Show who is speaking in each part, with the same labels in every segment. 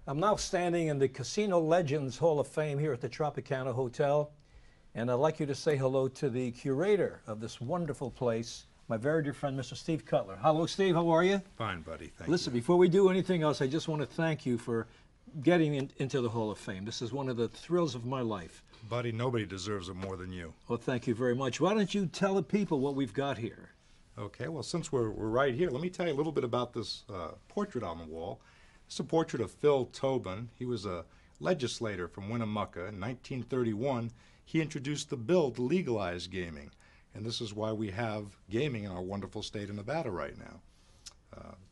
Speaker 1: I'm now standing in the Casino Legends Hall of Fame here at the Tropicana Hotel, and I'd like you to say hello to the curator of this wonderful place, my very dear friend, Mr. Steve Cutler. Hello, Steve. How are you?
Speaker 2: Fine, buddy. Thank
Speaker 1: Listen,
Speaker 2: you.
Speaker 1: before we do anything else, I just want to thank you for getting into the Hall of Fame. This is one of the thrills of my life.
Speaker 2: Buddy, nobody deserves it more than you.
Speaker 1: Well, thank you very much. Why don't you tell the people what we've got here?
Speaker 2: Okay, well, since we're right here, let me tell you a little bit about this portrait on the wall. It's a portrait of Phil Tobin. He was a legislator from Winnemucca. In 1931, he introduced the bill to legalize gaming. And this is why we have gaming in our wonderful state of Nevada right now.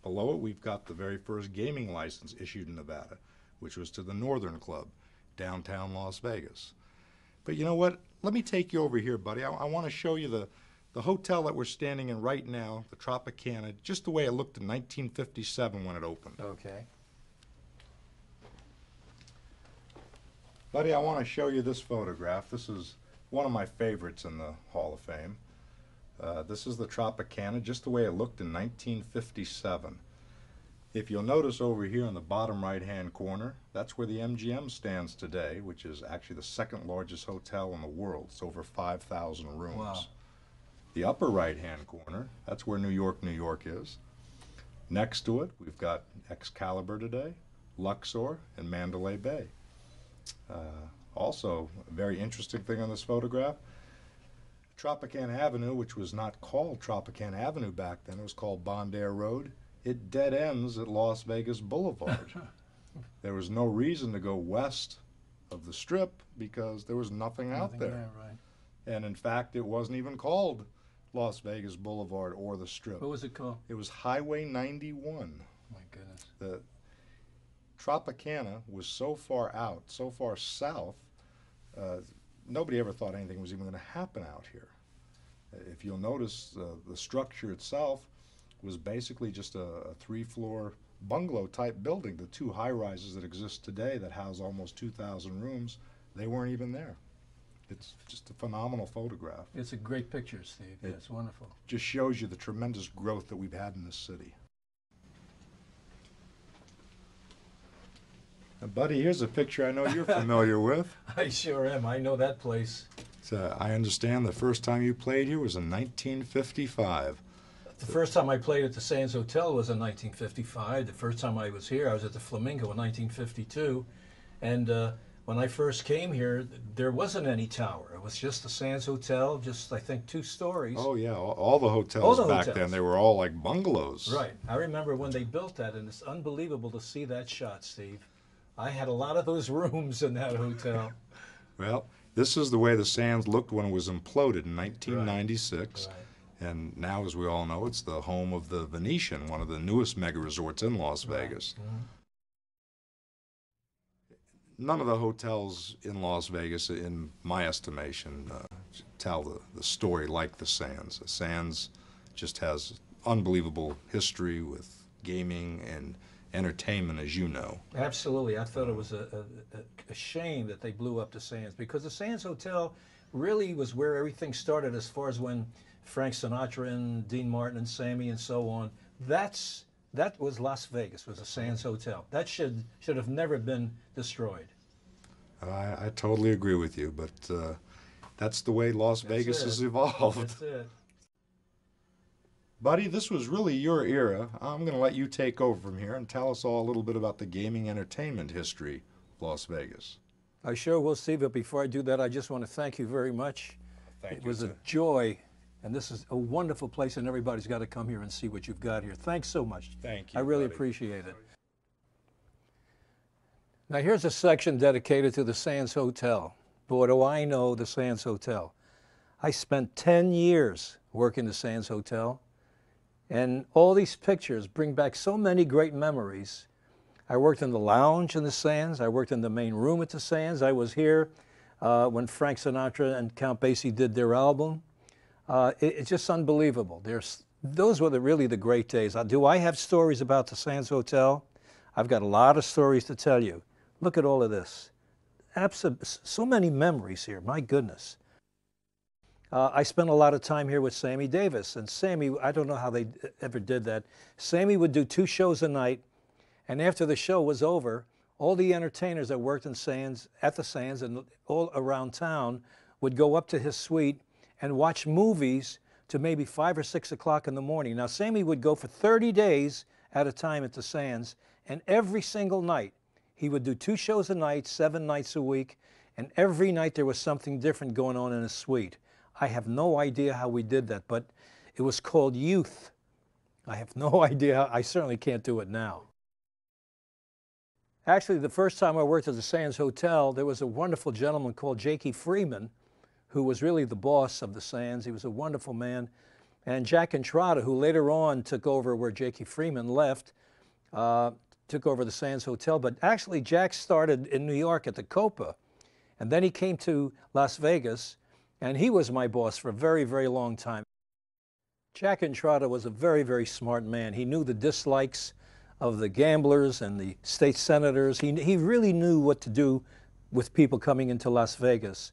Speaker 2: Below it, we've got the very first gaming license issued in Nevada, which was to the Northern Club, downtown Las Vegas. But you know what? Let me take you over here, buddy. I want to show you the hotel that we're standing in right now, the Tropicana, just the way it looked in 1957 when it opened.
Speaker 1: Okay.
Speaker 2: Buddy, I want to show you this photograph. This is one of my favorites in the Hall of Fame. This is the Tropicana, just the way it looked in 1957. If you'll notice over here in the bottom right-hand corner, that's where the MGM stands today, which is actually the second largest hotel in the world. It's over 5,000 rooms.
Speaker 1: Wow.
Speaker 2: The upper right-hand corner, that's where New York, New York is. Next to it, we've got Excalibur today, Luxor, and Mandalay Bay. Also, a very interesting thing on this photograph, Tropicana Avenue, which was not called Tropicana Avenue back then, it was called Bond Air Road. It dead ends at Las Vegas Boulevard. There was no reason to go west of the Strip because there was nothing out there.
Speaker 1: Right.
Speaker 2: And in fact, it wasn't even called Las Vegas Boulevard or the Strip.
Speaker 1: What was it called?
Speaker 2: It was Highway 91.
Speaker 1: My goodness.
Speaker 2: The Tropicana was so far out, so far south, nobody ever thought anything was even going to happen out here. If you'll notice, the structure itself was basically just a three-floor bungalow-type building. The two high-rises that exist today that house almost 2,000 rooms, they weren't even there. It's just a phenomenal photograph.
Speaker 1: It's a great picture, Steve. It's wonderful.
Speaker 2: Just shows you the tremendous growth that we've had in this city. Now, buddy, here's a picture I know you're familiar with.
Speaker 1: I sure am. I know that place.
Speaker 2: I understand the first time you played here was in 1955.
Speaker 1: The first time I played at the Sands Hotel was in 1955. The first time I was here, I was at the Flamingo in 1952. And when I first came here, there wasn't any tower. It was just the Sands Hotel, just, I think, 2 stories.
Speaker 2: Oh, yeah. All the hotels back then, they were all like bungalows.
Speaker 1: Right. I remember when they built that, and it's unbelievable to see that shot, Steve. I had a lot of those rooms in that hotel.
Speaker 2: Well, this is the way the Sands looked when it was imploded in 1996.
Speaker 1: Right.
Speaker 2: And now, as we all know, it's the home of the Venetian, one of the newest mega resorts in Las Vegas.
Speaker 1: Mm-hmm.
Speaker 2: None of the hotels in Las Vegas, in my estimation, tell the story like the Sands. The Sands just has unbelievable history with gaming and entertainment, as you know.
Speaker 1: Absolutely. I thought it was a shame that they blew up the Sands, because the Sands Hotel really was where everything started as far as when Frank Sinatra and Dean Martin and Sammy and so on. That was Las Vegas, was the Sands Hotel. That should have never been destroyed.
Speaker 2: I totally agree with you, but that's the way Las Vegas has evolved.
Speaker 1: That's it.
Speaker 2: Buddy, this was really your era. I'm going to let you take over from here and tell us all a little bit about the gaming entertainment history of Las Vegas.
Speaker 1: I sure will, Steve, but before I do that, I just want to thank you very much.
Speaker 2: Thank you.
Speaker 1: It was a joy, and this is a wonderful place, and everybody's got to come here and see what you've got here. Thanks so much.
Speaker 2: Thank you,
Speaker 1: I really
Speaker 2: buddy.
Speaker 1: appreciate it. Now, here's a section dedicated to the Sands Hotel. Boy, do I know the Sands Hotel. I spent 10 years working the Sands Hotel, and all these pictures bring back so many great memories. I worked in the lounge in the Sands. I worked in the main room at the Sands. I was here when Frank Sinatra and Count Basie did their album. It's just unbelievable. Those were really the great days. Do I have stories about the Sands Hotel? I've got a lot of stories to tell you. Look at all of this. So many memories here, my goodness. I spent a lot of time here with Sammy Davis, and Sammy, I don't know how they ever did that. Sammy would do 2 shows a night, and after the show was over, all the entertainers that worked in Sands, at the Sands and all around town would go up to his suite and watch movies to maybe 5 or 6 o'clock in the morning. Now, Sammy would go for 30 days at a time at the Sands, and every single night, he would do 2 shows a night, 7 nights a week, and every night there was something different going on in his suite. I have no idea how we did that, but it was called youth. I have no idea. I certainly can't do it now. Actually, the first time I worked at the Sands Hotel, there was a wonderful gentleman called Jakey Freeman, who was really the boss of the Sands. He was a wonderful man. And Jack Entrada, who later on took over where Jakey Freeman left, took over the Sands Hotel. But actually, Jack started in New York at the Copa. And then he came to Las Vegas, and he was my boss for a very, very long time. Jack Entrada was a very, very smart man. He knew the dislikes of the gamblers and the state senators. He really knew what to do with people coming into Las Vegas.